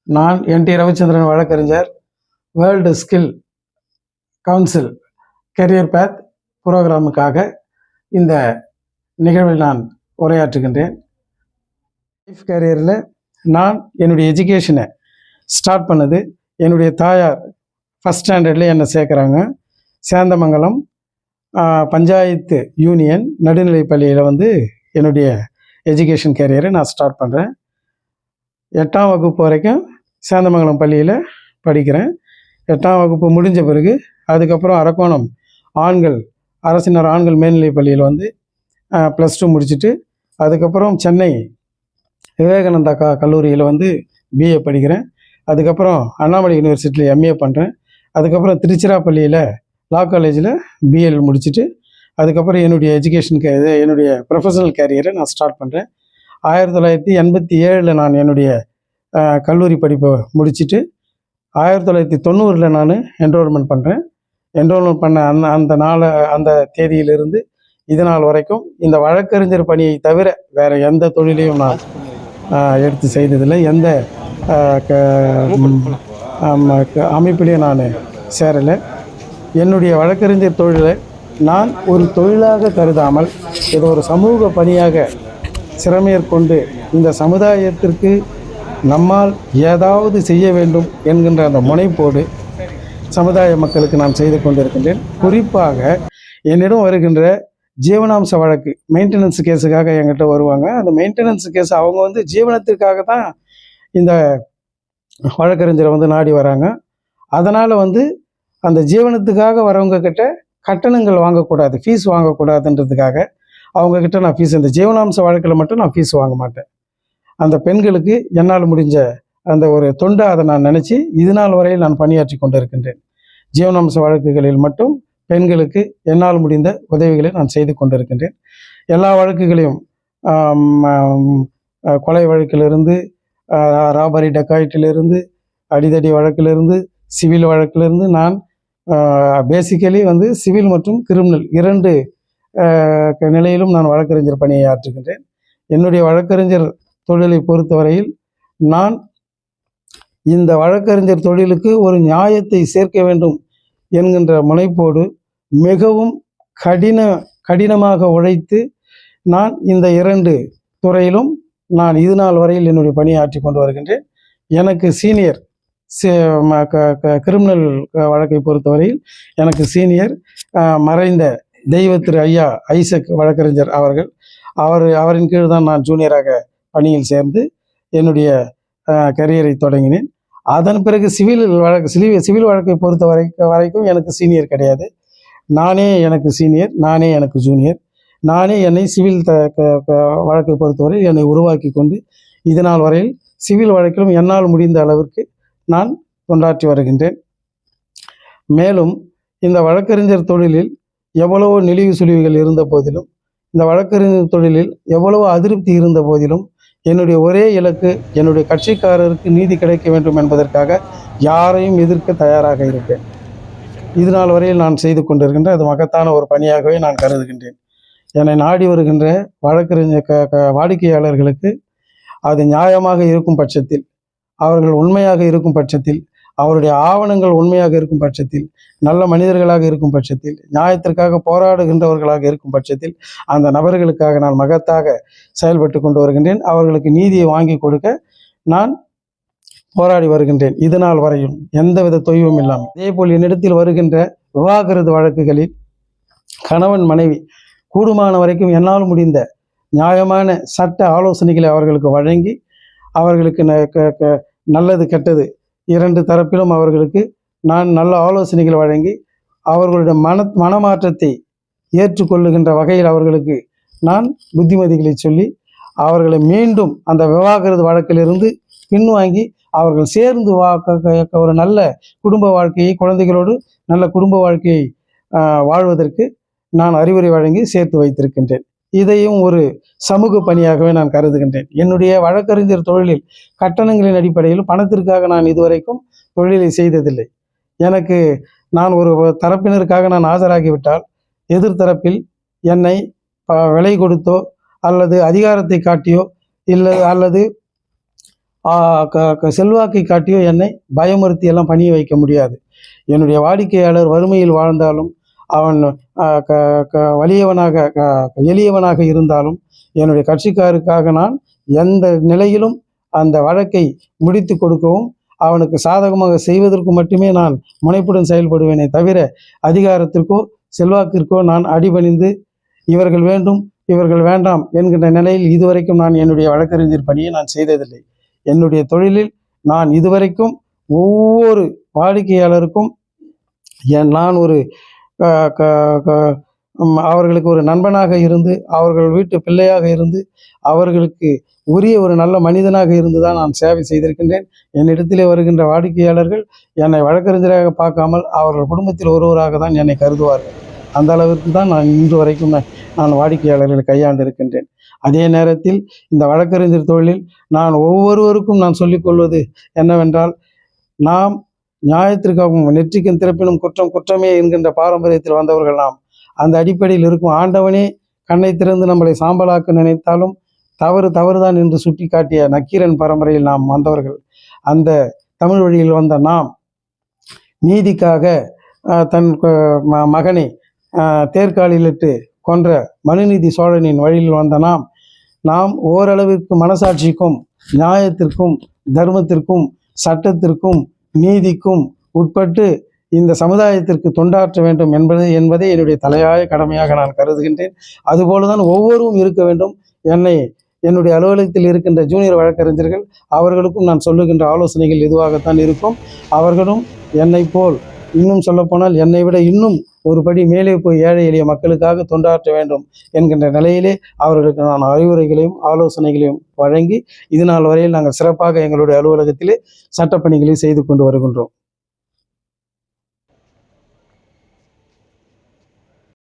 நான் என்.டி. ரவிச்சந்திரன் வழக்கறிஞர், world skill council career பேத் புரோகிராமுக்காக இந்த நிகழ்வில் நான் உரையாற்றுகின்றேன். லைஃப் கேரியரில் நான் என்னுடைய எஜுகேஷனை ஸ்டார்ட் பண்ணது, என்னுடைய தாயார் ஃபஸ்ட் ஸ்டாண்டர்டில் என்னை சேர்க்குறாங்க. சேந்தமங்கலம் பஞ்சாயத்து யூனியன் நடுநிலைப் பள்ளியில் என்னுடைய எஜுகேஷன் கேரியரை நான் ஸ்டார்ட் பண்ணுறேன். 8ஆம் வகுப்பு வரைக்கும் சேந்தமங்கலம் பள்ளியில் படிக்கிறேன். 8ஆம் வகுப்பு முடிஞ்ச பிறகு அதுக்கப்புறம் அரக்கோணம் அரசினர் ஆண்கள் மேல்நிலைப் பள்ளியில் +2 முடிச்சுட்டு அதுக்கப்புறம் சென்னை விவேகானந்தா கல்லூரியில் பிஏ படிக்கிறேன். அதுக்கப்புறம் அண்ணாமலை யூனிவர்சிட்டியில் எம்ஏ பண்ணுறேன். அதுக்கப்புறம் திருச்சிராப்பள்ளியில் லா காலேஜில் பிஎல் முடிச்சுட்டு அதுக்கப்புறம் என்னுடைய என்னுடைய ப்ரொஃபஷனல் கேரியரை நான் ஸ்டார்ட் பண்ணுறேன். 1987 நான் என்னுடைய கல்லூரி படிப்பை முடிச்சுட்டு 1990 நான் என்ரோல்மெண்ட் பண்ணுறேன். என்ரோல்மெண்ட் பண்ண அந்த தேதியிலிருந்து இது நாள் வரைக்கும் இந்த வழக்கறிஞர் பணியை தவிர வேறு எந்த தொழிலையும் நான் எடுத்து செய்ததில்லை. எந்த அமைப்பிலையும் நான் சேரலை. என்னுடைய வழக்கறிஞர் தொழிலை நான் ஒரு தொழிலாக கருதாமல் இது ஒரு சமூக பணியாக சிறமேற்கொண்டு இந்த சமுதாயத்திற்கு நம்மால் ஏதாவது செய்ய வேண்டும் என்கின்ற அந்த முனைப்போடு சமுதாய மக்களுக்கு நான் செய்து கொண்டிருக்கின்றேன். குறிப்பாக என்னிடம் வருகின்ற ஜீவனாம்ச வழக்கு மெயின்டெனன்ஸ் கேஸுக்காக என்கிட்ட வருவாங்க. அந்த மெயின்டெனன்ஸ் கேஸ் அவங்க ஜீவனத்திற்காக தான் இந்த வழக்கறிஞரை நாடி வராங்க. அதனால் அந்த ஜீவனத்துக்காக வரவங்க கிட்ட கட்டணங்கள் வாங்கக்கூடாது, ஃபீஸ் வாங்கக்கூடாதுன்றதுக்காக அவங்கக்கிட்ட நான் ஃபீஸ், இந்த ஜீவனாம்ச வழக்கில் மட்டும் நான் ஃபீஸ் வாங்க மாட்டேன். அந்த பெண்களுக்கு என்னால் முடிஞ்ச அந்த ஒரு தொண்டை அதை நான் நினச்சி இது நாள் வரையில் நான் பணியாற்றி கொண்டிருக்கின்றேன். ஜீவனாம்ச வழக்குகளில் மட்டும் பெண்களுக்கு என்னால் முடிந்த உதவிகளை நான் செய்து கொண்டிருக்கின்றேன். எல்லா வழக்குகளையும் கொலை வழக்கிலிருந்து, ராபரி டக்காய்ட்டிலிருந்து, அடிதடி வழக்கிலிருந்து, சிவில் வழக்கிலிருந்து நான் பேசிக்கலி சிவில் மற்றும் கிரிமினல் 2 நிலையிலும் நான் வழக்கறிஞர் பணியை ஆற்றுகின்றேன். என்னுடைய வழக்கறிஞர் தொழிலை பொறுத்தவரையில் நான் இந்த வழக்கறிஞர் தொழிலுக்கு ஒரு நியாயத்தை சேர்க்க வேண்டும் என்கின்ற முனைப்போடு மிகவும் கடினமாக உழைத்து நான் இந்த 2 துறையிலும் நான் இது நாள் வரையில் என்னுடைய பணியை ஆற்றி கொண்டு வருகின்றேன். எனக்கு சீனியர் கிரிமினல் வழக்கை பொறுத்தவரையில் எனக்கு சீனியர் மறைந்த தெய்வ திரு ஐயா ஐசக் வழக்கறிஞர் அவரின் கீழ் தான் நான் ஜூனியராக பணியில் சேர்ந்து என்னுடைய கரியரை தொடங்கினேன். அதன் பிறகு சிவில் வழக்கை பொறுத்த வரைக்கும் எனக்கு சீனியர் கிடையாது. நானே எனக்கு சீனியர், நானே எனக்கு ஜூனியர். நானே என்னை சிவில் வழக்கை பொறுத்தவரை என்னை உருவாக்கி கொண்டு இது நாள் வரையில் சிவில் வழக்கிலும் என்னால் முடிந்த அளவிற்கு நான் கொண்டாற்றி வருகின்றேன். மேலும் இந்த வழக்கறிஞர் தொழிலில் எவ்வளவோ நெளிவு சுழிவுகள் இருந்த போதிலும், இந்த வழக்கறிஞர் தொழிலில் எவ்வளவோ அதிருப்தி இருந்த போதிலும் என்னுடைய ஒரே இலக்கு என்னுடைய கட்சிக்காரருக்கு நீதி கிடைக்க வேண்டும் என்பதற்காக யாரையும் எதிர்க்க தயாராக இருப்பேன். இது நாள் வரையில் நான் செய்து கொண்டிருக்கின்ற அது மகத்தான ஒரு பணியாகவே நான் கருதுகின்றேன். என்னை நாடி வருகின்ற வழக்கறிஞர் வாடிக்கையாளர்களுக்கு அது நியாயமாக இருக்கும் பட்சத்தில், அவர்கள் உண்மையாக இருக்கும் பட்சத்தில், அவருடைய ஆவணங்கள் உண்மையாக இருக்கும் பட்சத்தில், நல்ல மனிதர்களாக இருக்கும் பட்சத்தில், நியாயத்திற்காக போராடுகின்றவர்களாக இருக்கும் பட்சத்தில் அந்த நபர்களுக்காக நான் மகத்தாக செயல்பட்டு கொண்டு வருகின்றேன். அவர்களுக்கு நீதியை வாங்கி கொடுக்க நான் போராடி வருகின்றேன் இது நாள் வரையும் எந்தவித தொய்வும் இல்லாமல். அதேபோல் என்னிடத்தில் வருகின்ற விவாகரத்து வழக்குகளில் கணவன் மனைவி கூடுமான வரைக்கும் என்னால் முடிந்த நியாயமான சட்ட ஆலோசனைகளை அவர்களுக்கு வழங்கி அவர்களுக்கு நல்லது கெட்டது 2 தரப்பிலும் அவர்களுக்கு நான் நல்ல ஆலோசனைகள் வழங்கி அவர்களுடைய மனமாற்றத்தை ஏற்றுக்கொள்ளுகின்ற வகையில் அவர்களுக்கு நான் புத்திமதிகளை சொல்லி அவர்களை மீண்டும் அந்த விவாகரத்து வழக்கிலிருந்து பின்வாங்கி அவர்கள் சேர்ந்து ஒரு நல்ல குடும்ப வாழ்க்கையை, குழந்தைகளோடு நல்ல குடும்ப வாழ்க்கையை வாழ்வதற்கு நான் அறிவுரை வழங்கி சேர்த்து வைத்திருக்கின்றேன். இதையும் ஒரு சமூக பணியாகவே நான் கருதுகின்றேன். என்னுடைய வழக்கறிஞர் தொழிலில் கட்டணங்களின் அடிப்படையில் பணத்திற்காக நான் இதுவரைக்கும் தொழிலை செய்ததில்லை. நான் ஒரு தரப்பினருக்காக நான் ஆஜராகிவிட்டால் எதிர்த்தரப்பில் என்னை விலை கொடுத்தோ அல்லது அதிகாரத்தை காட்டியோ அல்லது செல்வாக்கை காட்டியோ என்னை பயமுறுத்தி எல்லாம் பணிய வைக்க முடியாது. என்னுடைய வாடிக்கையாளர் வறுமையில் வாழ்ந்தாலும், அவன் வலியவனாக எளியவனாக இருந்தாலும், என்னுடைய கட்சிக்காருக்காக நான் எந்த நிலையிலும் அந்த வழக்கை முடித்து கொடுக்கவும், அவனுக்கு சாதகமாக செய்வதற்கு மட்டுமே நான் முனைப்புடன் செயல்படுவேனே தவிர, அதிகாரத்திற்கோ செல்வாக்கிற்கோ நான் அடிபணிந்து இவர்கள் வேண்டும் இவர்கள் வேண்டாம் என்கின்ற நிலையில் இதுவரைக்கும் நான் என்னுடைய வழக்கறிஞர் பணியை நான் செய்ததில்லை. என்னுடைய தொழிலில் நான் இதுவரைக்கும் ஒவ்வொரு வாடிக்கையாளருக்கும் நான் ஒரு அவர்களுக்கு ஒரு நண்பனாக இருந்து, அவர்கள் வீட்டு பிள்ளையாக இருந்து, அவர்களுக்கு உரிய ஒரு நல்ல மனிதனாக இருந்து தான் நான் சேவை செய்திருக்கின்றேன். என்னிடத்திலே வருகின்ற வாடிக்கையாளர்கள் என்னை வழக்கறிஞராக பார்க்காமல் அவர்கள் குடும்பத்தில் ஒருவராக தான் என்னை கருதுவார்கள். அந்த அளவிற்கு தான் நான் இன்று வரைக்கும் நான் வாடிக்கையாளர்களை கையாண்டு இருக்கின்றேன். அதே நேரத்தில் இந்த வழக்கறிஞர் தொழிலில் நான் ஒவ்வொருவருக்கும் நான் சொல்லிக்கொள்வது என்னவென்றால், நாம் நியாயத்திற்காகவும் நெற்றிக்கும் திறப்பினும் குற்றம் குற்றமே என்கின்ற பாரம்பரியத்தில் வந்தவர்கள் நாம். அந்த அடிப்படையில் இருக்கும் ஆண்டவனே கண்ணை திறந்து நம்மளை சாம்பலாக்க நினைத்தாலும் தவறுதான் என்று சுட்டி காட்டிய நக்கீரன் பரம்பரையில் நாம் வந்தவர்கள். அந்த தமிழ் வழியில் வந்த நாம் நீதிக்காக தன் மகனை தேர்காலிலிட்டு கொன்ற மனுநீதி சோழனின் வழியில் வந்த நாம் ஓரளவிற்கு மனசாட்சிக்கும் நியாயத்திற்கும் தர்மத்திற்கும் சட்டத்திற்கும் நீதிக்கும் உட்பட்டு இந்த சமுதாயத்திற்கு தொண்டாற்ற வேண்டும் என்பதை என்னுடைய தலையாய கடமையாக நான் கருதுகின்றேன். அதுபோலதான் ஒவ்வொருவரும் இருக்க வேண்டும். என்னுடைய அலுவலகத்தில் இருக்கின்ற ஜூனியர் வழக்கறிஞர்கள் அவர்களுக்கும் நான் சொல்லுகின்ற ஆலோசனைகள் இதுவாகத்தான் இருக்கும். அவர்களும் என்னை போல், இன்னும் சொல்லப்போனால் என்னை விட இன்னும் ஒரு படி மேலே போய் ஏழை எளிய மக்களுக்காக தொண்டாற்ற வேண்டும் என்கின்ற நிலையிலே அவர்களுக்கு நான் அறிவுரைகளையும் ஆலோசனைகளையும் வழங்கி இது நாள் வரையில் நாங்கள் சிறப்பாக எங்களுடைய அலுவலகத்திலே சட்டப்பணிகளை செய்து கொண்டு வருகின்றோம்.